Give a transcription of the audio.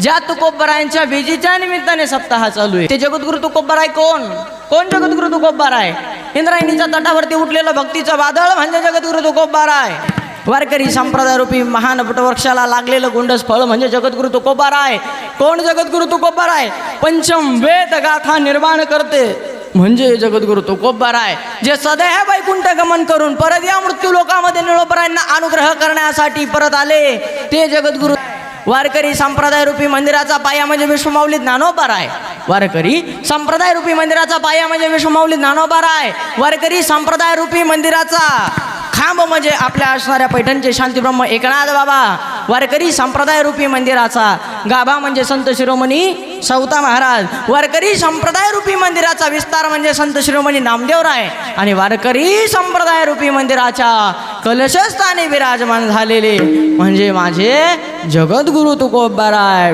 ज्या तुकोबरायांच्या बेजीच्या निमित्ताने सप्ताह चालू आहे. ते जगद्गुरु तुकोबराय कोण? कोण जगद्गुरु तुकोबराय? इंद्रायणीच्या तटावरती उठलेलं भक्तीचं वादळ म्हणजे जगद्गुरु तुकोबराय. वारकरी संप्रदाय रूपी महान वटवृक्षाला लागलेलं गोंडस फळ म्हणजे जगद्गुरु तुकोबराय. कोण जगद्गुरु तुकोबराय? पंचम वेद गाथा निर्माण करते म्हणजे जगद्गुरु तुकोबराय. जे सदैव वैकुंठ गमन करून परत या मृत्यू लोकामध्ये निळोबरायांना अनुग्रह करण्यासाठी परत आले ते जगद्गुरु. वारकरी संप्रदाय रूपी मंदिराचा पाया म्हणजे विश्वमाऊली ज्ञानोबराय. वारकरी संप्रदाय रूपी मंदिराचा पाया म्हणजे विश्वमाऊली ज्ञानोबराय. वारकरी संप्रदाय रूपी मंदिराचा खांब म्हणजे आपल्या असणाऱ्या पैठणचे शांतीब्रह्म एकनाथ बाबा. वारकरी संप्रदाय रूपी मंदिराचा गाभा म्हणजे संत शिरोमणी सौता महाराज. वारकरी संप्रदाय रूपी मंदिराचा विस्तार म्हणजे संत शिरोमणी नामदेवराय. आणि वारकरी संप्रदाय रूपी मंदिराच्या कलशस्थानी विराजमान झालेले म्हणजे माझे जगद्गुरु तुकोबराय.